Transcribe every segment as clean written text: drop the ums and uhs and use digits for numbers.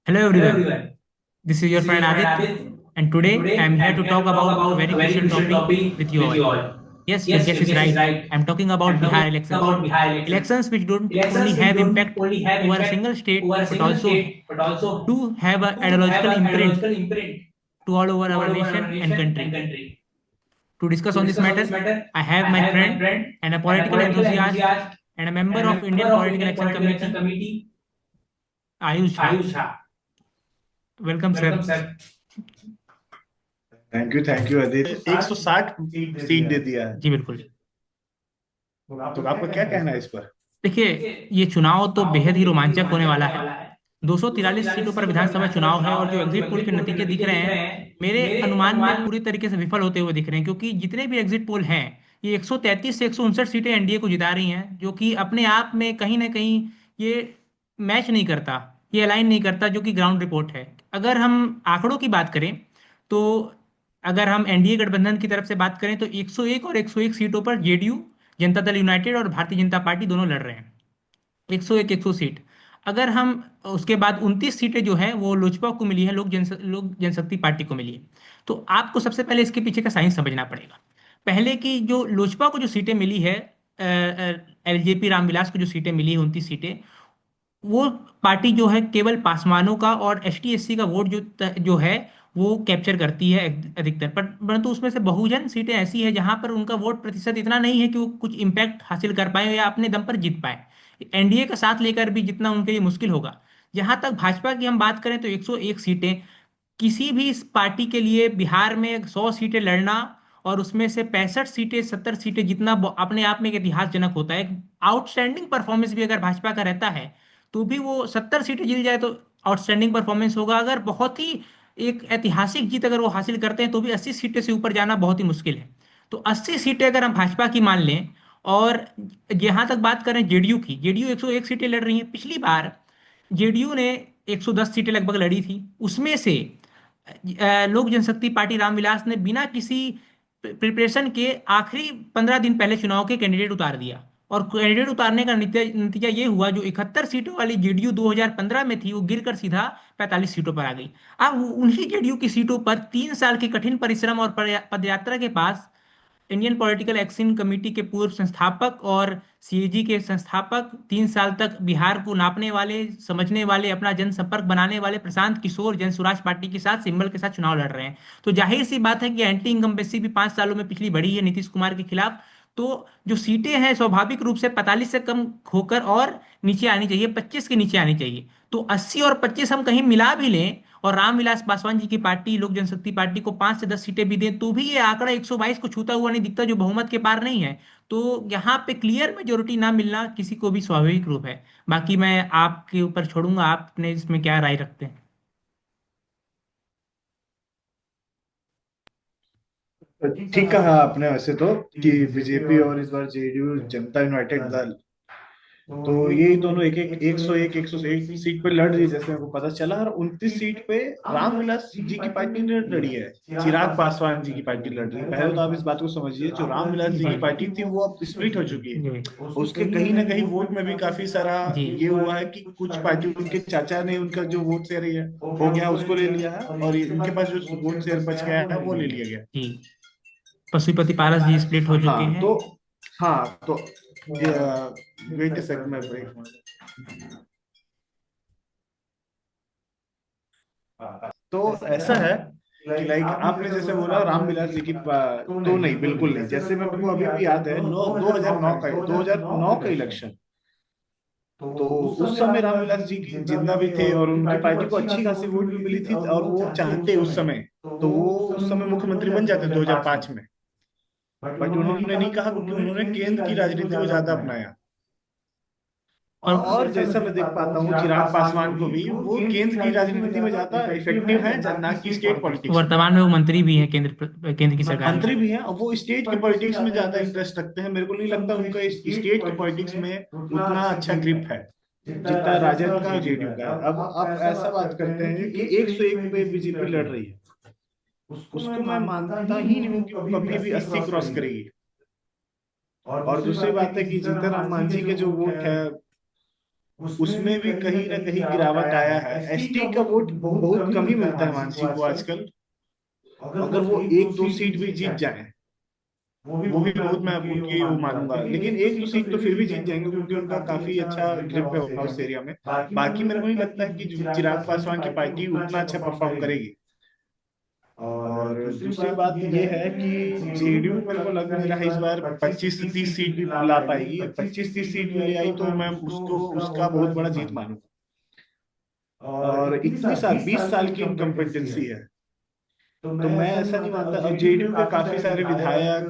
Hello Hello everyone, everyone, this is your this is friend your friend Adit, Adit, and and today I am today here I'm to here talk to talk about a about very a very crucial crucial topic topic with you with all. you all. Yes, your Yes, guess your is guess is right. right. I am talking about I'm talking Bihar elections. about Bihar elections. Elections which don't only Elections which have don't impact only have over a impact single state over a but single also state, but also do have an to have ideological an imprint ideological imprint to all over to our all over our nation and nation and country. country. To discuss To on this discuss on this matter, matter, I have I my have my friend friend and a and a political political enthusiast enthusiast and a member and a of member Indian of Political Indian Action Political Action Committee, Committee, Ayush Jha. Ayush Shah. Welcome, Welcome, sir. sir. Thank you Adit. 160 seat दे दिया है। जी बिल्कुल। तो आपका क्या कहना है इस पर? देखिए, ये चुनाव तो बेहद ही रोमांचक होने वाला है। वाला है। 243 सीटों 243 पर सीटों पर विधानसभा विधानसभा चुनाव है चुनाव और है जो और जो एग्जिट पोल के एग्जिट पोल के नतीजे दिख नतीजे रहे दिख हैं, रहे हैं, मेरे मेरे अनुमान में अनुमान पूरी तरीके से विफल होते हुए दिख रहे हैं, क्योंकि जितने भी एग्जिट पोल हैं ये 133 से 159 सीटें एनडीए को जिता रही हैं, जो कि अपने आप में कहीं ना कहीं ये मैच नहीं करता, ये अलाइन नहीं करता, जो कि ग्राउंड रिपोर्ट है। अगर हम आंकड़ों की बात करें तो अगर हम एनडीए गठबंधन की तरफ से बात करें तो 101 और 101 सीटों पर जेडीयू, जनता दल यूनाइटेड और भारतीय जनता पार्टी दोनों लड़ रहे हैं। 101 100 सीट। अगर हम उसके बाद 29 सीटें जो है वो लोजपा को मिली है, लोक जनशक्ति पार्टी को मिली है। तो आपको सबसे पहले इसके पीछे का साइंस समझना पड़ेगा। पहले की जो लोजपा को जो सीटें मिली है, एलजेपी रामविलास को जो सीटें मिली है 29 सीटें, वो पार्टी जो है केवल पासवानों का और एसटी एससी का वोट जो है वो कैप्चर करती है अधिकतर, पर परंतु उसमें से बहुजन सीटें ऐसी है जहां पर उनका वोट प्रतिशत इतना नहीं है कि वो कुछ इम्पैक्ट हासिल कर पाए या अपने दम पर जीत पाए। एनडीए का साथ लेकर भी जितना उनके लिए मुश्किल होगा। जहां तक भाजपा की हम बात करें तो 101 सीटें किसी भी इस पार्टी के लिए बिहार में 100 सीटें लड़ना और उसमें से 65 सीटें 70 सीटें जीतना अपने आप में एक इतिहासजनक होता है। आउटस्टैंडिंग परफॉर्मेंस भी अगर भाजपा का रहता है तो भी वो 70 सीटें जीत जाए तो आउटस्टैंडिंग परफॉर्मेंस होगा। अगर बहुत ही एक ऐतिहासिक जीत अगर वो हासिल करते हैं तो भी 80 सीटें से ऊपर जाना बहुत ही मुश्किल है। तो 80 सीटें अगर हम भाजपा की मान लें, और जहां तक बात करें जेडीयू की, जेडीयू 101 सीटें लड़ रही है। पिछली बार जेडीयू ने 110 सीटें लगभग लड़ी थी, उसमें से लोक जनशक्ति पार्टी रामविलास ने बिना किसी प्रिपरेशन के आखिरी 15 दिन पहले चुनाव के कैंडिडेट उतार दिया। और कैंडिडेट उतारने का नतीजा ये हुआ, जो 71 सीटों वाली जेडीयू 2015 में थी वो गिरकर सीधा 45 सीटों पर आ गई। अब उन्हीं जेडीयू की सीटों पर 3 साल के कठिन परिश्रम और पदयात्रा के पास इंडियन पॉलिटिकल एक्शन कमेटी के पूर्व संस्थापक और सीएजी के संस्थापक, 3 साल तक बिहार को नापने वाले, समझने वाले, अपना जनसंपर्क बनाने वाले प्रशांत किशोर जन स्वराज पार्टी के साथ, सिंबल के साथ चुनाव लड़ रहे हैं। तो जाहिर सी बात है कि एंटी इनकम्बेंसी भी 5 सालों में पिछली बढ़ी है नीतीश कुमार के खिलाफ। तो जो सीटें हैं स्वाभाविक रूप से 45 से कम होकर और नीचे आनी चाहिए, 25 के नीचे आनी चाहिए। तो 80 और 25 हम कहीं मिला भी लें और रामविलास पासवान जी की पार्टी लोक जनशक्ति पार्टी को 5 से 10 सीटें भी दें तो भी ये आंकड़ा 122 को छूता हुआ नहीं दिखता, जो बहुमत के पार नहीं है। तो यहाँ पे क्लियर मेजोरिटी ना मिलना किसी को भी स्वाभाविक रूप है। बाकी मैं आपके ऊपर छोड़ूंगा, आपने इसमें क्या राय रखते हैं। ठीक कहा आपने वैसे तो कि बीजेपी और इस बार जेडीयू जनता यूनाइटेड दल, तो ये दोनों एक एक 101 101 सीट पे लड़ रही है जैसे हमको पता चला। और 29 सीट पे रामविलास जी की पार्टी ने लड़ी है, चिराग पासवान जी की पार्टी लड़ रही है। पहले तो आप इस बात को समझिए, जो रामविलास जी जी की पार्टी थी वो अब स्प्लिट हो चुकी है। जी उसके कहीं ना कहीं वोट में भी काफी सारा जी ये हुआ है कि कुछ पार्टी, उनके चाचा ने उनका जो वोट शेयर है हो गया, उसको ले लिया है, और उनके पास जो वोट शेयर बच गया है वो ले लिया गया। जी। पशुपति पारस जी स्प्लिट हो चुके हाँ हैं। तो हाँ तो वेट सेकंड में ब्रेक। तो ऐसा है कि लाइक आपने जैसे बोला रामविलास जी की तो नहीं, बिल्कुल नहीं। जैसे मेरे को अभी भी याद है, नौ 2009 का इलेक्शन। तो उस समय रामविलास जी की जिंदा भी थे और उनकी पार्टी को अच्छी खासी वोट भी मिली थी, और वो चाहते उस समय, तो वो उस समय मुख्यमंत्री बन जाते 2005 में। बट उन्होंने नहीं कहा, क्योंकि उन्होंने केंद्र की राजनीति को ज्यादा अपनाया। और और जैसा मैं देख पाता हूँ चिराग पासवान को भी, वो केंद्र की राजनीति में ज्यादा इफेक्टिव है, ना कि स्टेट पॉलिटिक्स में। वर्तमान में वो मंत्री भी हैं केंद्र की सरकार में। मंत्री भी हैं, और वो स्टेट की पॉलिटिक्स में ज्यादा इंटरेस्ट रखते हैं। मेरे को नहीं लगता उनका स्टेट की पॉलिटिक्स में उतना अच्छा ग्रिप है जितना राजद का और जेडीयू का है। अब आप ऐसा बात करते हैं कि 101 पे बीजेपी लड़ रही है, उसको मैं मानता ही नहीं हूँ कि वो कभी भी 80 क्रॉस करेगी। और दूसरी बात है कि जीतन राम मांझी के जो वोट है, उसमें भी कहीं ना कहीं गिरावट आया है। एसटी का वोट बहुत कम ही मिलता है मानसी को आजकल। अगर वो एक दो सीट भी जीत जाए, वो भी बहुत मैं उनकी वो मानूंगा, लेकिन एक दो सीट तो फिर भी जीत जाएंगे क्योंकि उनका काफी अच्छा ग्रिप है उस एरिया में। बाकी मेरे को नहीं लगता है कि चिराग पासवान की पार्टी उतना अच्छा परफॉर्म करेगी। और दूसरी बात ये है कि जेडीयू मेरे को लग नहीं रहा है इस बार 25 से 30 सीट भी ला पाएगी। 25 30 सीट भी ले आई तो मैं उसको उसका बहुत बड़ा जीत मानूंगा। और इतनी साल 20 साल की इनकम्पिटेंसी है, तो मैं ऐसा नहीं मानता। और जेडीयू के काफी सारे विधायक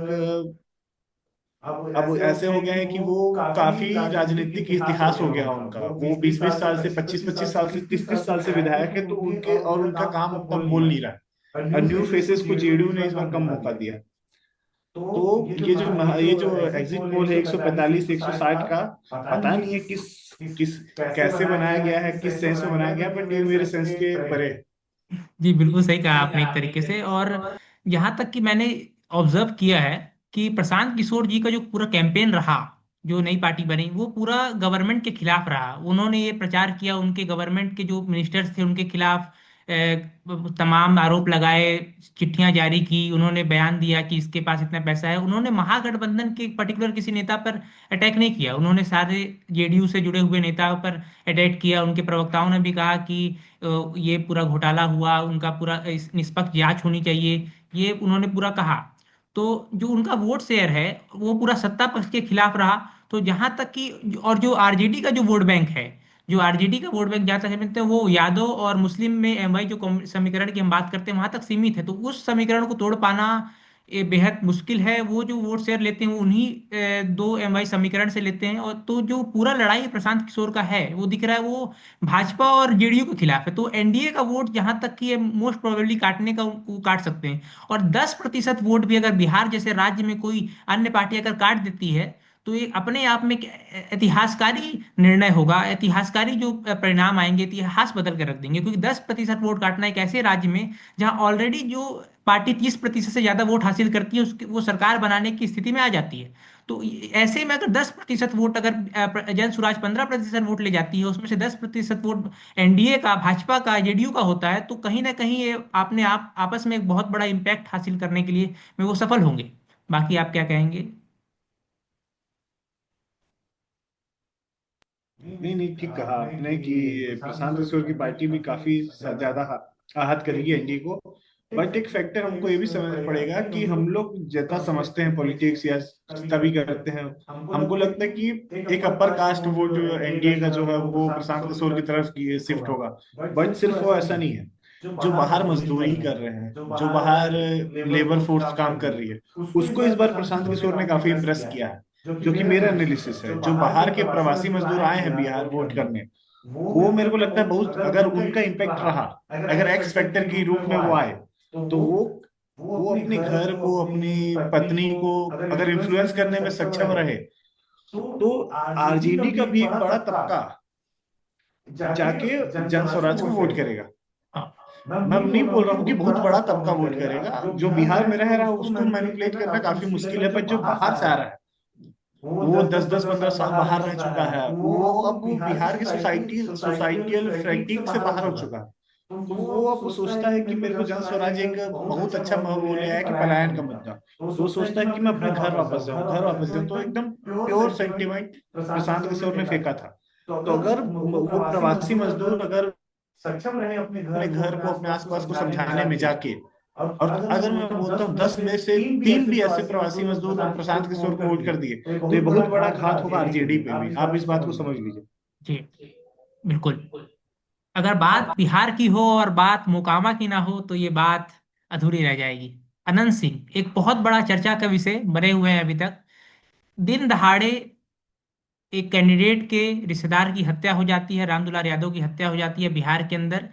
अब ऐसे हो गए हैं कि वो काफी राजनीतिक इतिहास हो गया उनका। वो 20 20 साल से 25 25 साल से 30 30 साल से विधायक है, तो उनके और उनका काम अब तक बोल नहीं रहा है। और न्यू फेसेस को जेडीयू ने इस बार कम मौका दिया। तो ये जो एग्जिट पोल है 145 160 का, पता नहीं है किस किस कैसे बनाया गया है, किस सेंस में बनाया गया है, बट ये मेरे सेंस के परे है। जी बिल्कुल सही कहा आपने एक तरीके से। और यहाँ तक कि मैंने ऑब्जर्व किया है कि प्रशांत किशोर जी का जो पूरा कैंपेन रहा, जो नई पार्टी बनी, वो पूरा गवर्नमेंट के खिलाफ रहा। उन्होंने ये प्रचार किया, उनके गवर्नमेंट के जो मिनिस्टर्स थे उनके खिलाफ तमाम आरोप लगाए, चिट्ठियां जारी की, उन्होंने बयान दिया कि इसके पास इतना पैसा है। उन्होंने महागठबंधन के पर्टिकुलर किसी नेता पर अटैक नहीं किया, उन्होंने सारे जेडीयू से जुड़े हुए नेताओं पर अटैक किया। उनके प्रवक्ताओं ने भी कहा कि ये पूरा घोटाला हुआ, उनका पूरा निष्पक्ष जांच होनी चाहिए, ये उन्होंने पूरा कहा। तो जो उनका वोट शेयर है वो पूरा सत्ता पक्ष के खिलाफ रहा। तो जहां तक कि और जो आरजेडी का जो वोट बैंक है, जो आरजेडी का वोट बैंक जहां तक समझते हैं वो यादव और मुस्लिम में एमवाई जो समीकरण की हम बात करते हैं वहां तक सीमित है। तो उस समीकरण को तोड़ पाना ये बेहद मुश्किल है। वो जो वोट शेयर लेते हैं वो उन्हीं दो एमवाई समीकरण से लेते हैं। और तो जो पूरा लड़ाई प्रशांत किशोर का है वो दिख रहा है वो भाजपा और जेडीयू के खिलाफ है। तो एनडीए का वोट जहां तक कि ये मोस्ट प्रोबेबली काटने का वो काट सकते हैं। और 10% वोट भी अगर बिहार जैसे राज्य में कोई अन्य पार्टी अगर काट देती है तो ये अपने आप में एक ऐतिहासिकारी निर्णय होगा, ऐतिहासिकारी जो परिणाम आएंगे इतिहास बदल कर रख देंगे। क्योंकि 10% वोट काटना एक ऐसे राज्य में जहां ऑलरेडी जो पार्टी 30% से ज्यादा वोट हासिल करती है उसकी वो सरकार बनाने की स्थिति में आ जाती है। तो ऐसे में अगर 10% वोट, अगर जन स्वराज 15% वोट ले जाती है, उसमें से 10% वोट एनडीए का, भाजपा का, जेडीयू का होता है, तो कहीं ना कहीं ये आपने आप आपस में एक बहुत बड़ा इम्पैक्ट हासिल करने के लिए में वो सफल होंगे। बाकी आप क्या कहेंगे? नहीं नहीं, ठीक कहा आपने कि प्रशांत किशोर की पार्टी भी काफी ज्यादा आहत करेगी एनडीए को। बट एक फैक्टर हमको ये भी समझना पड़ेगा कि हम लोग जितना समझते हैं पॉलिटिक्स या तभी करते हैं, हमको लगता है कि एक अपर कास्ट वोट जो एनडीए का जो है वो प्रशांत किशोर की तरफ की शिफ्ट होगा। बट सिर्फ वो ऐसा नहीं है। जो बाहर मजदूरी कर रहे हैं, जो बाहर लेबर फोर्स काम कर रही है, उसको इस बार प्रशांत किशोर ने काफी इम्प्रेस किया है। जो कि मेरा एनालिसिस है, जो बाहर के प्रवासी मजदूर आए हैं बिहार वोट करने, वो मेरे को लगता है बहुत, अगर उनका इम्पैक्ट रहा, अगर एक्स फैक्टर के रूप में वो आए, तो वो अपने घर को, अपनी पत्नी को अगर इन्फ्लुएंस करने में सक्षम रहे, तो आरजेडी का भी एक बड़ा तबका जाके जन स्वराज को वोट करेगा। हाँ। मैं नहीं बोल रहा हूँ कि बहुत बड़ा तबका वोट करेगा। जो बिहार में रह रहा है उसको मैनिपुलेट करना काफी मुश्किल है, पर जो बाहर से आ रहा है, वो 10 10 15 साल बाहर रह चुका है, वो अब वो बिहार की सोसाइटियल फैक्टिंग से बाहर हो चुका है। तो वो अब सोचता है कि मेरे को जन स्वराज एक बहुत अच्छा वो ले आया कि पलायन का मुद्दा। तो वो सोचता है कि मैं अपने घर वापस जाऊं, घर वापस जाऊं। तो एकदम प्योर सेंटिमेंट प्रशांत किशोर ने फेंका था। तो अगर वो प्रवासी मजदूर अगर सक्षम रहे अपने घर को, अपने आसपास को समझाने में जाके, और अगर मैं बोलता हूँ 10 में से 3 भी ऐसे प्रवासी मजदूर प्रशांत किशोर को वोट कर दिए, तो ये बहुत बड़ा घात होगा आरजेडी पे भी। आप इस बात को समझ लीजिए। जी बिल्कुल। अगर बात बिहार की हो और बात मोकामा की ना हो तो ये बात अधूरी रह जाएगी। अनंत सिंह एक बहुत बड़ा चर्चा का विषय बने हुए हैं अभी तक। दिन दहाड़े एक कैंडिडेट के रिश्तेदार की हत्या हो जाती है, रामदुलार यादव की हत्या हो जाती है बिहार के अंदर।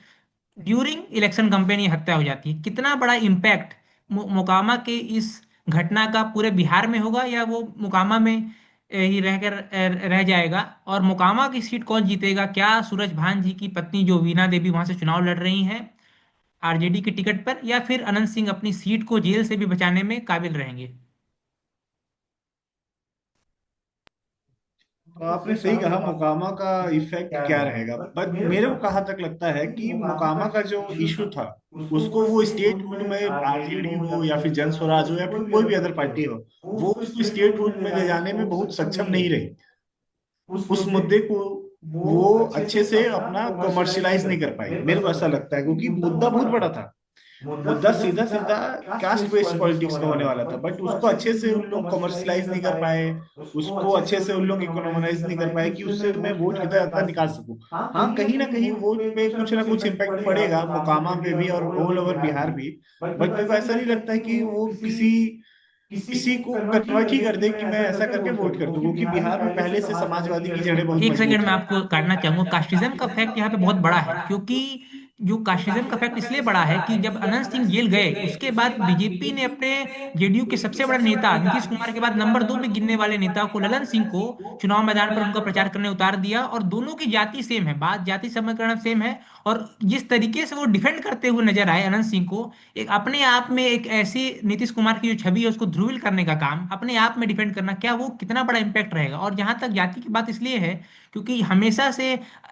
ड्यूरिंग इलेक्शन कैंपेन ये हत्या हो जाती है। कितना बड़ा इम्पैक्ट मोकामा के इस घटना का पूरे बिहार में होगा, या वो मोकामा में ही रह जाएगा? और मोकामा की सीट कौन जीतेगा? क्या सूरज भान जी की पत्नी जो वीणा देवी वहां से चुनाव लड़ रही हैं आरजेडी के टिकट पर, या फिर अनंत सिंह अपनी सीट को जेल से भी बचाने में काबिल रहेंगे? तो आपने सही कहा, मोकामा का इफेक्ट क्या रहेगा, बट मेरे को कहाँ तक लगता है कि मोकामा का जो इशू था उसको वो स्टेटहुड में आरजेडी हो या फिर जन स्वराज हो या फिर कोई भी अदर पार्टी हो, वो उसको स्टेटहुड में ले जाने में बहुत सक्षम नहीं रही। उस मुद्दे को वो अच्छे से अपना कमर्शलाइज नहीं कर पाई, मेरे को ऐसा लगता है, क्योंकि मुद्दा बहुत बड़ा था। मुद्दा सीधा सीधा कास्ट बेस्ड पॉलिटिक्स का होने वाला था, बट उसको अच्छे से उन लोग कमर्शलाइज नहीं कर पाए, उसको अच्छे से उन लोग इकोनॉमाइज नहीं कर पाए कि उससे मैं वोट कितना ज्यादा निकाल सकूं। हाँ, कहीं ना कहीं वोट पे कुछ ना कुछ इम्पैक्ट पड़ेगा, मोकामा पे भी और ऑल ओवर बिहार भी। बट मेरे को ऐसा नहीं लगता है कि वो किसी किसी को कन्वर्ट ही कर दे कि मैं ऐसा करके वोट कर दूं, क्योंकि बिहार में पहले से समाजवादी की जड़ें बहुत एक सेकंड मजबूत में है। आपको काटना चाहूंगा। कास्टिज्म का फैक्ट यहाँ पे बहुत बड़ा है, क्योंकि जो कास्टिज्म का फैक्ट इसलिए बड़ा है कि जब अनंत सिंह जेल गए उसके बाद बीजेपी ने अपने जेडीयू के सबसे बड़ा नेता नीतीश कुमार के बाद नंबर 2 में गिनने वाले नेता को ललन सिंह को चुनाव मैदान पर उनका प्रचार करने उतार दिया। और दोनों की जाति सेम है, बात जाति समीकरण सेम है। और जिस तरीके से वो डिफेंड करते हुए नजर आए अनंत सिंह को, एक अपने आप में एक ऐसी नीतीश कुमार की जो छवि है उसको ध्रुवील करने का काम, अपने आप में डिफेंड करना, क्या वो कितना बड़ा इंपैक्ट रहेगा। और जहां तक जाति की बात इसलिए है क्योंकि हमेशा से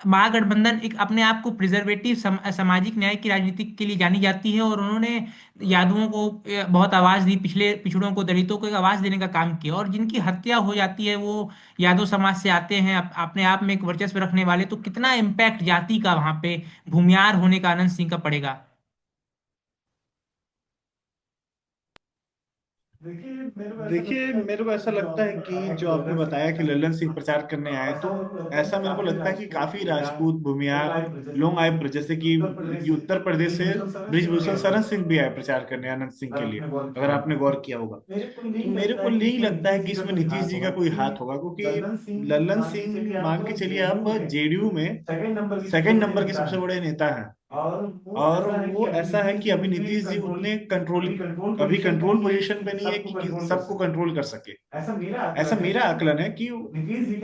महागठबंधन एक अपने आप को प्रिजर्वेटिव सामाजिक न्याय की राजनीति के लिए जानी जाती है, और उन्होंने यादवों को बहुत आवाज दी, पिछले पिछड़ों को दलितों को एक आवाज देने का काम किया। और जिनकी हत्या हो जाती है वो यादव समाज से आते हैं, अपने आप में एक वर्चस्व रखने वाले, तो कितना इम्पैक्ट जाति का वहां पे भूमियार होने का आनंद सिंह का पड़ेगा। देखिए, मेरे को ऐसा लगता है कि जो आपने बताया कि लल्लन सिंह प्रचार करने आए, तो ऐसा मेरे को लगता है कि काफी राजपूत भूमियार लोग आए, जैसे कि ये उत्तर प्रदेश से ब्रिजभूषण शरण सिंह भी आए प्रचार करने आनंद सिंह के लिए, अगर आपने गौर किया होगा। तो मेरे को नहीं लगता है कि इसमें नीतीश जी का कोई हाथ होगा, क्योंकि लल्लन सिंह मान के चलिए आप जेडीयू में सेकंड नंबर के सबसे बड़े नेता हैं। और वो ऐसा है कि अभी नीतीश जी उतने कंट्रोल अभी कंट्रोल पोजीशन पे नहीं है कि सबको कंट्रोल कर सके। ऐसा मेरा आकलन है कि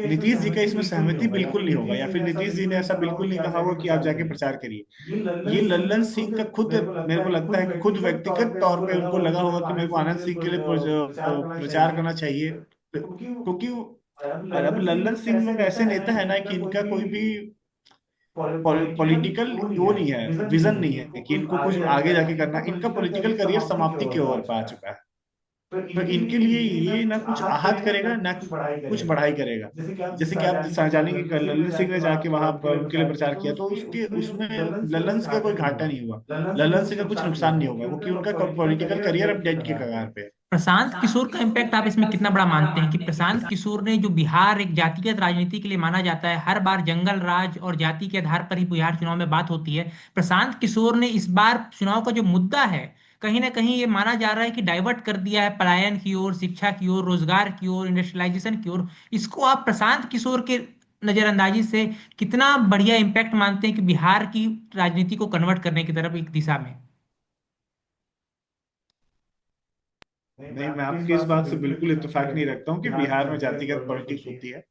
नीतीश जी का इसमें सहमति बिल्कुल नहीं होगा, या फिर नीतीश जी ने ऐसा बिल्कुल नहीं कहा होगा कि आप जाके प्रचार करिए। ये लल्लन सिंह का खुद मेरे को लगता है कि खुद व्यक्तिगत तौर पे उनको लगा होगा कि मेरे को आनंद सिंह के लिए प्रचार करना चाहिए, क्योंकि अब लल्लन सिंह लोग ऐसे नेता है ना कि इनका कोई भी पॉलिटिकल वो नहीं है, विजन नहीं है कि इनको कुछ आगे जाके करना, इनका पॉलिटिकल करियर समाप्ति के ओर पा चुका है। तो इनके लिए ये ना कुछ आहत करेगा ना कुछ बढ़ाई करेगा। जैसे कि आप जानेंगे कि ललन सिंह ने जाके वहां पर उनके लिए प्रचार किया, तो उसके उसमें ललन सिंह का कोई घाटा नहीं हुआ, ललन सिंह का कुछ नुकसान नहीं होगा, क्योंकि उनका पॉलिटिकल करियर अब डेड के कगार पे है। प्रशांत किशोर का इम्पैक्ट आप इसमें कितना बड़ा मानते हैं कि प्रशांत किशोर ने, जो बिहार एक जातिगत राजनीति के लिए माना जाता है, हर बार जंगल राज और जाति के आधार पर ही बिहार चुनाव में बात होती है, प्रशांत किशोर ने इस बार चुनाव का जो मुद्दा है कहीं ना कहीं ये माना जा रहा है कि डाइवर्ट कर दिया है पलायन की ओर, शिक्षा की ओर, रोजगार की ओर, इंडस्ट्रियलाइजेशन की ओर। इसको आप प्रशांत किशोर के नजरअंदाजी से कितना बढ़िया इम्पैक्ट मानते हैं कि बिहार की राजनीति को कन्वर्ट करने की तरफ एक दिशा में। नहीं, मैं आपकी इस बात से बिल्कुल इत्तेफाक नहीं रखता हूँ कि बिहार में जातिगत पॉलिटिक्स होती है।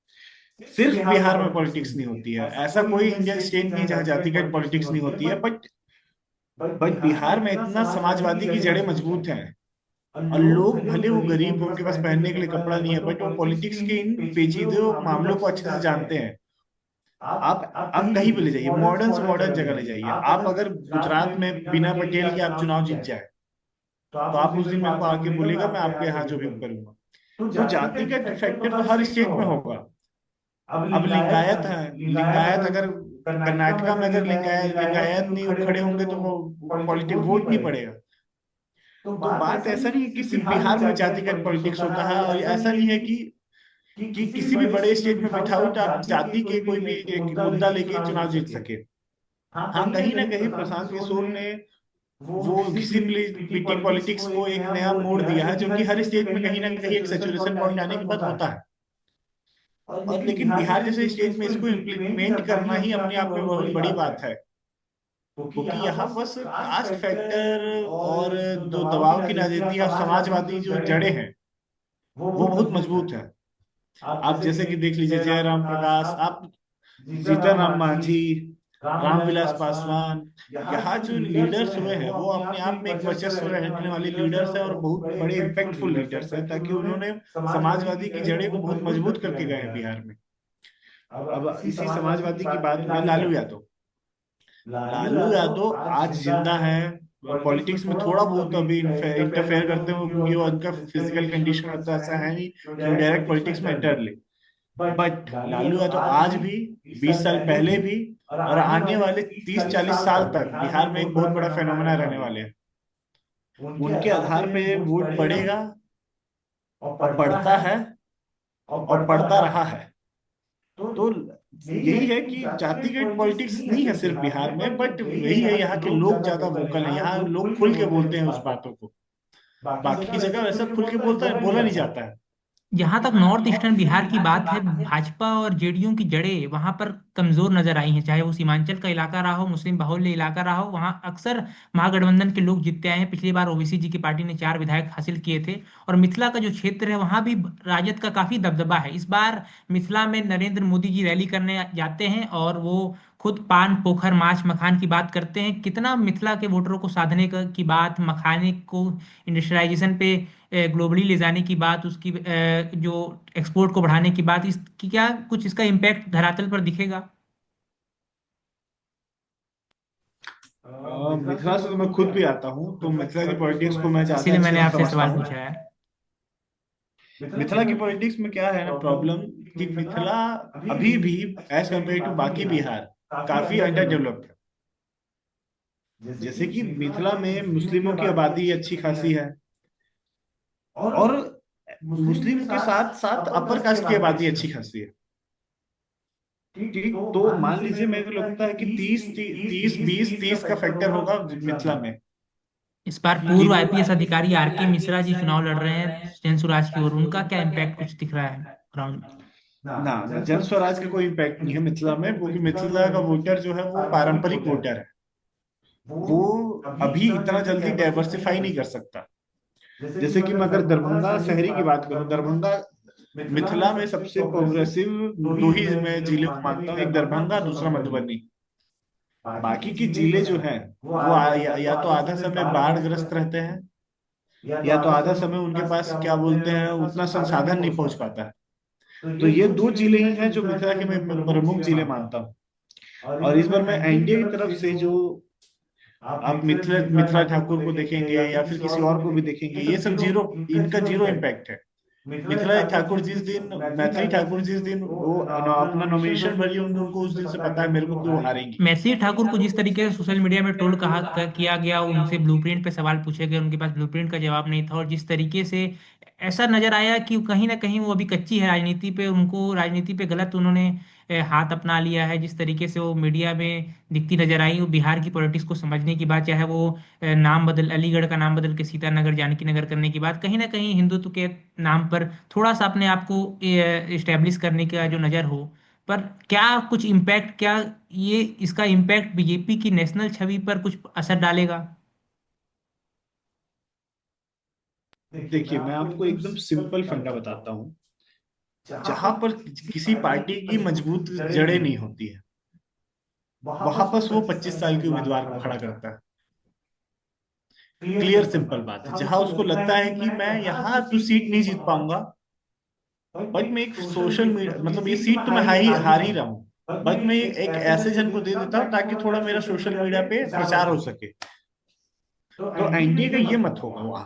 सिर्फ बिहार में पॉलिटिक्स नहीं होती है, ऐसा कोई इंडियन स्टेट नहीं जहाँ जातिगत पॉलिटिक्स नहीं होती है, बट बिहार में इतना समाजवादी की जड़ें मजबूत हैं, और लोग भले वो गरीब हो, उनके पास पहनने के लिए कपड़ा नहीं है, बट वो पॉलिटिक्स के इन पेचीदे मामलों को अच्छे से जानते हैं। आप कहीं भी ले जाइए, मॉडर्न से मॉडर्न जगह ले जाइए, आप अगर गुजरात में बिना पटेल के आप चुनाव जीत जाए, तो आप उस दिन मेरे को आके बोलेगा मैं आपके यहाँ जो भी करूंगा। तो जाति का फैक्टर तो हर स्टेट में होगा। अब लिंगायत है, लिंगायत अगर कर्नाटका में अगर लिंगायत लिंगायत नहीं खड़े होंगे तो वो पॉलिटिक वोट नहीं पड़ेगा। तो बात ऐसा नहीं है कि सिर्फ बिहार में जातिगत पॉलिटिक्स होता है, और ऐसा नहीं है कि किसी भी बड़े स्टेट में विथाउट आप जाति के कोई भी एक मुद्दा लेके चुनाव जीत सके। हाँ, कहीं ना कहीं प्रशांत किशोर ने वो सिंपलिसिटी पॉलिटिक्स को एक नया मोड़ दिया है, जो कि हर स्टेट में कहीं ना कहीं एक सेचुरेशन पॉइंट आने के बाद होता है। और लेकिन बिहार जैसे स्टेट में इसको इम्प्लीमेंट करना ही अपने आप में बहुत बड़ी बात है, क्योंकि यहाँ बस कास्ट फैक्टर और जो दबाव की राजनीति और समाजवादी जो जड़ें हैं वो बहुत मजबूत है। आप जैसे कि देख लीजिए जयराम प्रकाश, आप जीतन राम मांझी, रामविलास पासवान, यहाँ जो लीडर्स हुए हैं वो अपने आप में एक वर्चस्व रखने वाले लीडर्स हैं, और बहुत बड़े इम्पैक्टफुल लीडर्स हैं, ताकि उन्होंने समाजवादी की जड़ें को बहुत मजबूत करके गए हैं बिहार में। अब इसी समाजवादी की बात में लालू यादव आज जिंदा है। पॉलिटिक्स में थोड़ा बहुत अभी इंटरफेयर करते हो, क्योंकि वो उनका फिजिकल कंडीशन में तो ऐसा है नहीं कि वो डायरेक्ट पॉलिटिक्स में एंटर ले। बट लालू यादव आज भी, 20 साल पहले भी, और आने वाले 30-40 साल तक बिहार में एक बहुत बड़ा फेनोमेना रहने वाले हैं। उनके आधार पे वोट पड़ेगा, और पड़ता है, और पड़ता रहा है। तो यही है कि जातिगत पॉलिटिक्स नहीं है सिर्फ बिहार में, बट वही है, यहाँ के लोग ज्यादा वोकल हैं, यहाँ लोग खुल के बोलते हैं उस बातों को। बाकी जगह वैसा खुल के बोला नहीं जाता है। जहां तक नॉर्थ ईस्टर्न बिहार की बात है, भाजपा और जेडीयू की जड़ें वहां पर कमजोर नजर आई हैं। चाहे वो सीमांचल का इलाका रहा हो, मुस्लिम बाहुल्य इलाका रहा हो, वहां अक्सर महागठबंधन के लोग जीतते आए हैं। पिछली बार ओबीसी जी की पार्टी ने 4 विधायक हासिल किए थे। और मिथिला का जो क्षेत्र है वहां भी राजद का काफी दबदबा है। इस बार मिथिला में नरेंद्र मोदी जी रैली करने जाते हैं और वो खुद पान पोखर माछ मखान की बात करते हैं। कितना मिथिला के वोटरों को साधने की बात, मखाने को इंडस्ट्रियलाइजेशन पे ग्लोबली ले जाने की बात, उसकी जो एक्सपोर्ट को बढ़ाने की बात, इसकी क्या कुछ इसका इम्पैक्ट धरातल पर दिखेगा? मिथिला से तो मैं खुद भी आता हूँ, तो मिथिला की पॉलिटिक्स को मैं ज्यादा इसीलिए अच्छे मैंने से आपसे समझता सवाल हूँ। पूछा है। मिथिला की पॉलिटिक्स में क्या है ना प्रॉब्लम, कि मिथिला अभी भी एज कम्पेयर टू बाकी बिहार काफी अंडर डेवलप्ड है। जैसे कि मिथिला में मुस्लिमों की आबादी अच्छी खासी है, और मुस्लिम के साथ साथ अपर कास्ट की आबादी अच्छी खासी है। ठीक, तो मान लीजिए मेरे को लगता है कि 30-20-30 का फैक्टर होगा मिथिला में। इस बार कि पूर्व आईपीएस अधिकारी आर के मिश्रा जी चुनाव लड़ रहे हैं जन स्वराज की ओर। उनका क्या इम्पैक्ट कुछ दिख रहा है ग्राउंड में? ना जन स्वराज का कोई इम्पैक्ट नहीं है मिथिला में, क्योंकि मिथिला का वोटर जो है वो पारंपरिक वोटर है। वो अभी इतना जल्दी डाइवर्सिफाई नहीं कर सकता। जैसे कि मैं अगर दरभंगा शहरी की बात करूं, दरभंगा मिथिला में सबसे प्रोग्रेसिव दो ही मैं जिले को मानता हूँ, एक दरभंगा, दूसरा मधुबनी। बाकी के जिले जो हैं वो या तो आधा समय बाढ़ ग्रस्त रहते हैं, या तो आधा समय उनके पास क्या बोलते हैं उतना संसाधन नहीं पहुंच पाता है। तो ये दो जिले ही हैं जो मिथिला के मैं प्रमुख जिले मानता हूँ। और इस बार मैं एनडीए की तरफ से जो आप मिथिला मिथिला ठाकुर को देखेंगे या फिर किसी और को भी देखेंगे, ये सब जीरो, इनका जीरो इम्पैक्ट है। मिथिला ठाकुर जिस दिन, मैथिली ठाकुर जिस दिन वो अपना नॉमिनेशन भरी होंगे, उनको उस दिन से पता है मेरे को कि वो हारेंगी। मैथिली ठाकुर को जिस तरीके से सोशल मीडिया में ट्रोल किया गया, उनसे ब्लूप्रिंट पे सवाल पूछे गए, उनके पास ब्लूप्रिंट का जवाब नहीं था, और जिस तरीके से ऐसा नजर आया कि कहीं ना कहीं वो अभी कच्ची है राजनीति पे, उनको राजनीति पे गलत उन्होंने हाथ अपना लिया है। जिस तरीके से वो मीडिया में दिखती नजर आई, वो बिहार की पॉलिटिक्स को समझने की बात, चाहे वो नाम बदल, अलीगढ़ का नाम बदल के सीतानगर जानकी नगर करने की बात, कहीं ना कहीं हिंदुत्व के नाम पर थोड़ा सा अपने आप को इस्टेब्लिश करने का जो नजर हो। पर क्या कुछ इम्पैक्ट, क्या ये इसका इम्पैक्ट बीजेपी की नेशनल छवि पर कुछ असर डालेगा? देखिए मैं आपको एकदम सिंपल फंडा बताता हूँ। जहां पर किसी पार्टी की मजबूत जड़ें नहीं होती है, वहां पर वो 25 साल के उम्मीदवार को खड़ा करता है। क्लियर सिंपल बात है। जहां उसको लगता है कि मैं यहाँ तो सीट नहीं जीत पाऊंगा, बट मैं एक सोशल मीडिया, मतलब ये सीट तो मैं हार ही रहा हूँ, बट मैं एक ऐसे जन को दे देता हूँ ताकि थोड़ा मेरा सोशल मीडिया पे प्रचार हो सके। तो एनडीए का ये मत होगा वहां।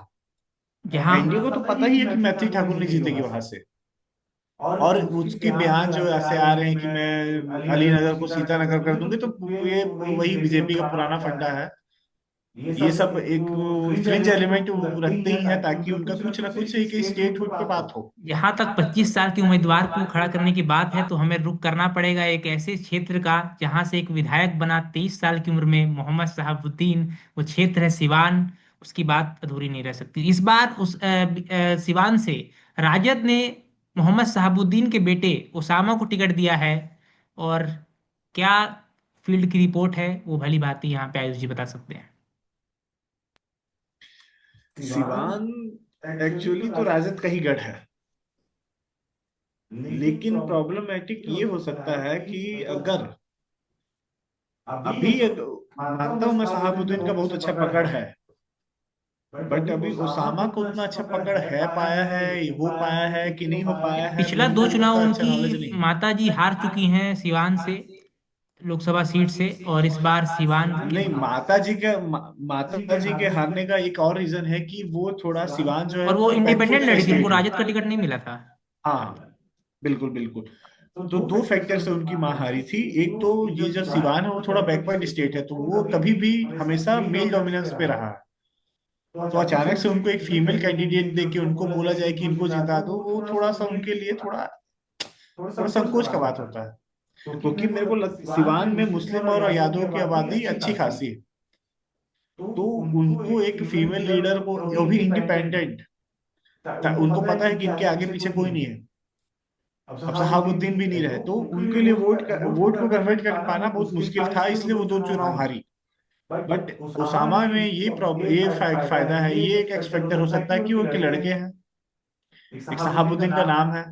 जहां एनडीए को तो पता ही है कि मैथिली ठाकुर नहीं जीतेगी वहां से। और उसके बयान जो ऐसे आ रहे हैं कि मैं अलीनगर को सीतानगर कर दूंगी, तो ये वही बीजेपी का पुराना फंडा है। ये सब एक फ्रिंज एलिमेंट रखते ही है ताकि उनका कुछ ना कुछ एक स्टेट हुड पे बात हो। जहां तक 25 साल के उम्मीदवार को खड़ा करने की बात है, तो हमें रुक करना पड़ेगा एक ऐसे क्षेत्र का जहां से एक विधायक बना 23 साल की उम्र में मोहम्मद शहाबुद्दीन। वो क्षेत्र है सिवान। उसकी बात अधूरी नहीं रह सकती। इस बार उस सिवान से राजद ने मोहम्मद शहाबुद्दीन के बेटे उसामा को टिकट दिया है। और क्या फील्ड की रिपोर्ट है, वो भली बात ही यहाँ पे आयुष जी बता सकते हैं। सिवान एक्चुअली तो राजद का ही गढ़ है, लेकिन प्रॉब्लमेटिक ये हो सकता है कि अगर अभी मानता हूं मैं, शहाबुद्दीन का बहुत अच्छा पकड़ है, बट अभी ओसामा को उतना अच्छा पकड़ है पाया है, हो पाया है कि नहीं हो पाया है, पिछला मेरे दो को चुनाव उसका अच्छा उनकी नॉलेज नहीं है। माता जी हार चुकी हैं सिवान से, लोकसभा सीट से, और इस बार सिवान के नहीं, माता जी के हारने का एक और रीजन है कि वो थोड़ा सिवान जो है और वो वो इंडिपेंडेंट पैट्रियट का लड़ी थी, उनको स्टेट है। राजद का टिकट नहीं मिला था। हाँ, बिल्कुल बिल्कुल। तो दो फैक्टर से उनकी मां हारी थी। एक तो ये जो सिवान है वो थोड़ा बैकवर्ड स्टेट है, तो वो कभी भी हमेशा मेल डोमिनेंस पे रहा है। तो अचानक से उनको एक फीमेल कैंडिडेट दे के उनको बोला जाए कि इनको जिता दो, वो थोड़ा सा उनके लिए थोड़ा थोड़ा संकोच का बात होता है। क्योंकि सिवान में मुस्लिम और यादव की आबादी अच्छी खासी है। तो उनको एक फीमेल लीडर को, वो भी इंडिपेंडेंट, उनको पता है कि इनके आगे पीछे कोई नहीं है, अब शहाबुद्दीन भी नहीं रहे, तो उनके लिए वोट को कन्वर्ट कर पाना बहुत मुश्किल था, इसलिए वो दो चुनाव हारी। बट ओसामा में ये प्रॉब्लम, ये फायदा है, ये एक एक्स फैक्टर हो सकता है कि वो उनके लड़के हैं, एक शहाबुद्दीन का नाम है,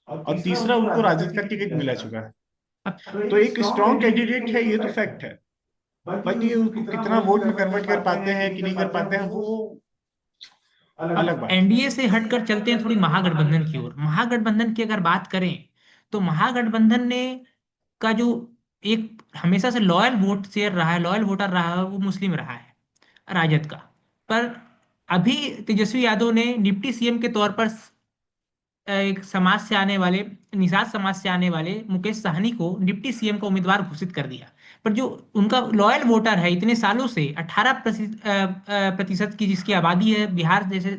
और तीसरा उनको राजद का टिकट मिला चुका है। तो एक स्ट्रॉन्ग कैंडिडेट है, ये तो फैक्ट है। बट ये उसको कितना वोट में कन्वर्ट कर पाते हैं कि नहीं कर पाते हैं, वो अलग अब बात है। एनडीए से हटकर चलते हैं थोड़ी महागठबंधन की ओर। महागठबंधन की अगर बात करें तो महागठबंधन ने का जो एक हमेशा से लॉयल वोट शेयर रहा है, लॉयल वोटर रहा है, वो मुस्लिम रहा है, राजद का। पर अभी तेजस्वी यादव ने डिप्टी सीएम के तौर पर एक समाज से आने वाले, निषाद समाज से आने वाले मुकेश सहनी को डिप्टी सीएम का उम्मीदवार घोषित कर दिया। पर जो उनका लॉयल वोटर है इतने सालों से, 18% की जिसकी आबादी है बिहार जैसे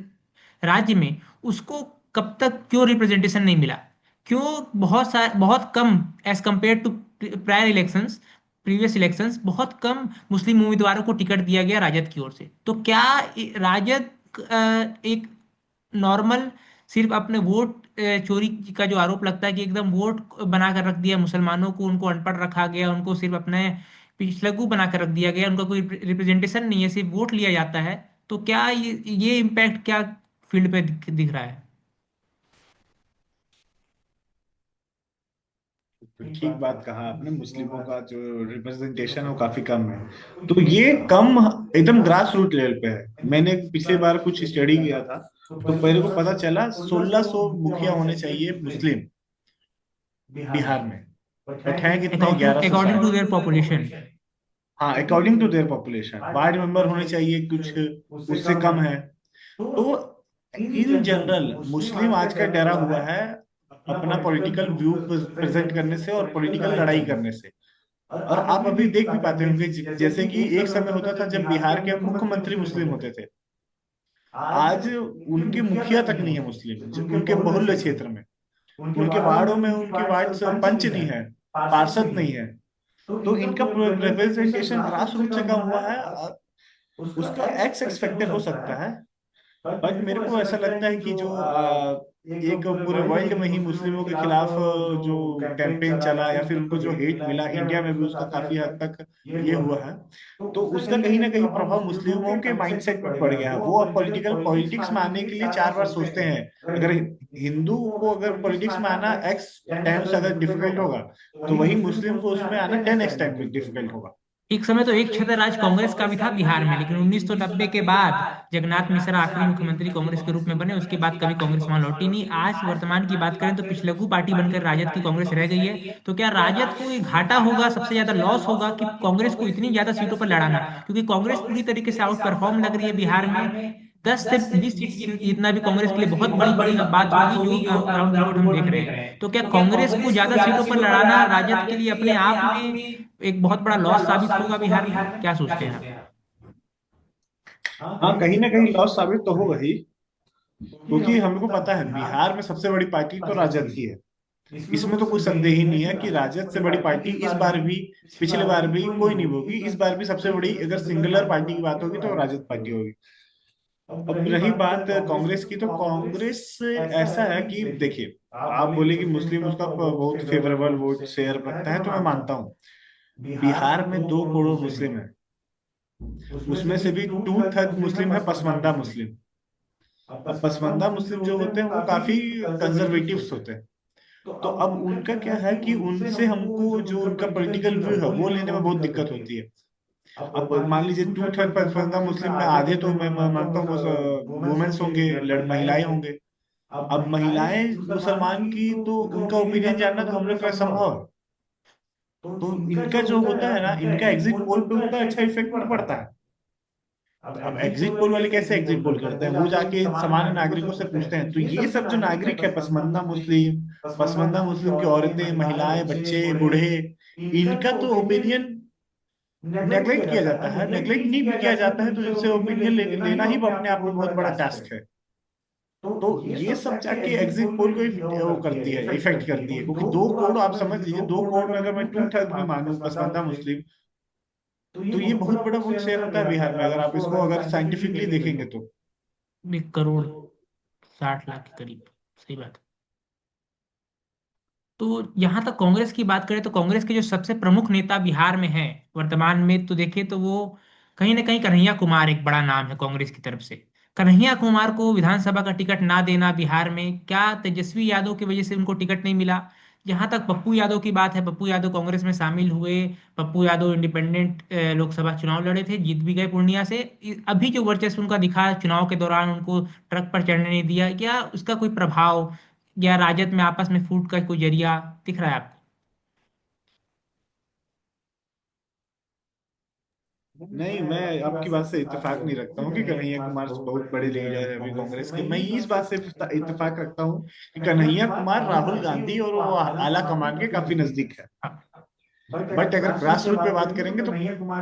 राज्य में, उसको कब तक क्यों रिप्रेजेंटेशन नहीं मिला? क्यों बहुत कम as compare to prior elections, previous elections, बहुत कम मुस्लिम उम्मीदवारों को टिकट दिया गया राजद की ओर से? तो क्या राजद एक नॉर्मल, सिर्फ अपने वोट चोरी का जो आरोप लगता है कि एकदम वोट बना कर रख दिया मुसलमानों को, उनको अनपढ़ रखा गया, उनको सिर्फ अपने पिछलग्गू बना कर रख दिया गया, उनका कोई रिप्रेजेंटेशन नहीं है, सिर्फ वोट लिया जाता है? तो क्या ये इम्पैक्ट क्या फील्ड पे दिख रहा है? तो ठीक बात कहा आपने, मुस्लिमों का जो रिप्रेजेंटेशन है वो काफी कम है। तो ये कम एकदम ग्रास रूट लेवल पे है। मैंने पिछली बार कुछ स्टडी किया था, तो मेरे को पता चला 1600 मुखिया होने चाहिए मुस्लिम बिहार में, बट हैं कितने, according 1160। According to their population. हाँ, according to their population, ward member होने चाहिए कुछ उससे कम है। तो इन जनरल मुस्लिम आज का डरा हुआ है अपना पॉलिटिकल व्यू प्रेजेंट करने से और पॉलिटिकल लड़ाई करने से। और आप अभी देख भी पाते होंगे, जैसे कि एक समय होता था जब बिहार के मुख्यमंत्री मुस्लिम होते थे, आज उनके मुखिया तक नहीं है मुस्लिम, उनके बहुल्य क्षेत्र में, उनके वार्डों में उनके वार्ड पंच नहीं है, पार्षद नहीं है। तो इनका रिप्रेजेंटेशन ग्रास रूट से कम हुआ है, और उसका एक्स एक्स फैक्टर हो सकता है। बट मेरे को ऐसा लगता है कि जो एक पूरे वर्ल्ड में ही मुस्लिमों के खिलाफ जो कैंपेन चला या फिर उनको जो हेट मिला, इंडिया में भी उसका काफी हद तक ये हुआ है। तो उसका कहीं ना कहीं प्रभाव मुस्लिमों के माइंडसेट पर पड़ गया है। वो अब पॉलिटिक्स में आने के लिए 4 बार सोचते हैं। अगर हिंदू को अगर पॉलिटिक्स में आना एक्स टाइम्स अगर डिफिकल्ट होगा, तो वही मुस्लिम को उसमें आना 10x टाइम डिफिकल्ट होगा। एक समय तो एक छत्र राज कांग्रेस का भी था बिहार में, लेकिन 1990 के बाद जगन्नाथ मिश्रा आखिरी मुख्यमंत्री कांग्रेस के रूप में बने, उसके बाद कभी कांग्रेस वहां लौटी नहीं। आज वर्तमान की बात करें तो पिछलग्गू पार्टी बनकर राजद की कांग्रेस रह गई है। तो क्या राजद को ये घाटा होगा, सबसे ज्यादा लॉस होगा कि कांग्रेस को इतनी ज्यादा सीटों पर लड़ाना? क्योंकि कांग्रेस पूरी तरीके से आउट परफॉर्म लग रही है बिहार में। 10 से 20 सीट जितना भी कांग्रेस के लिए बहुत बड़ी बात होगी, जो ग्राउंड रिपोर्ट हम देख रहे हैं। तो क्या कांग्रेस को ज्यादा सीटों पर लड़ाना राजद के लिए अपने आप में एक बहुत बड़ा लॉस साबित होगा बिहार में? क्या सोचते हैं आप? हाँ, कहीं ना कहीं लॉस साबित तो होगा ही, क्योंकि हमको पता है बिहार में सबसे बड़ी पार्टी तो राजद ही है। इसमें तो कोई संदेह ही नहीं है कि राजद से बड़ी पार्टी इस बार भी, पिछले बार भी कोई नहीं होगी, इस बार भी सबसे बड़ी अगर सिंगुलर पार्टी की बात होगी तो राजद पार्टी होगी। अब रही बात कांग्रेस की, तो कांग्रेस ऐसा है कि देखिए, आप बोले कि मुस्लिम उसका बहुत फेवरेबल वोट शेयर रखता है, तो मैं मानता हूँ। बिहार में 2 करोड़ मुस्लिम है, उसमें से भी 2/3 मुस्लिम है पसमंदा मुस्लिम। अब पसमंदा मुस्लिम जो होते हैं वो काफी कंजर्वेटिव्स होते हैं। तो अब उनका क्या है कि उनसे हमको जो उनका पॉलिटिकल व्यू है वो लेने में बहुत दिक्कत होती है। अब मान लीजिए 2/3 पसमानदा मुस्लिम में आधे तो मैं मानता हूँ वुमेन्स होंगे, महिलाएं होंगे। अब महिलाएं मुसलमान की, तो उनका ओपिनियन जानना तो हम लोग का संभव है। तो इनका जो होता है ना, इनका एग्जिट पोल पे उतना अच्छा इफेक्ट नहीं पड़ता है। अब एग्जिट पोल वाले कैसे एग्जिट पोल करते हैं, वो जाके सामान्य नागरिकों से पूछते हैं। तो ये सब जो नागरिक है, पसमानदा मुस्लिम की औरतें, महिलाएं, बच्चे, बूढ़े, इनका तो ओपिनियन नेग्लेक्ट किया जाता है। नेग्लेक्ट नहीं भी किया जाता है तो इनसे ओपिनियन लेना ही अपने आप में बहुत बड़ा टास्क है। तो ये सब जाके एग्जिट पोल को वो करती है, इफेक्ट करती है। क्योंकि 2 करोड़, आप समझ लीजिए, 2 करोड़ में अगर मैं 2/3 भी मानूं पसमानदा मुस्लिम, तो ये बहुत बड़ा वोट शेयर होता है बिहार में, अगर आप इसको अगर साइंटिफिकली देखेंगे तो। 1 करोड़ 60 लाख के करीब। सही बात है। तो यहाँ तक कांग्रेस की बात करें तो कांग्रेस के जो सबसे प्रमुख नेता बिहार में हैं वर्तमान में, तो देखिए तो वो कहीं ना कहीं कन्हैया कुमार एक बड़ा नाम है कांग्रेस की तरफ से। कन्हैया कुमार को विधानसभा का टिकट ना देना बिहार में, क्या तेजस्वी यादव की वजह से उनको टिकट नहीं मिला? जहां तक पप्पू यादव की बात है, पप्पू यादव कांग्रेस में शामिल हुए। पप्पू यादव इंडिपेंडेंट लोकसभा चुनाव लड़े थे, जीत भी गए पूर्णिया से। अभी जो वर्चस्व उनका दिखा चुनाव के दौरान, उनको ट्रक पर चढ़ने नहीं दिया, क्या उसका कोई प्रभाव या राजद में आपस में फूट का कोई जरिया दिख रहा है आपको? नहीं, मैं आपकी बात से इत्तेफाक नहीं रखता हूँ कि कन्हैया कुमार बहुत बड़े लीडर है अभी कांग्रेस के। मैं इस बात से इत्तेफाक रखता हूँ कि कन्हैया कुमार राहुल गांधी और वो आला कमान के काफी नजदीक है। हाँ। बट अगर ग्रास रूट पे बात करेंगे तो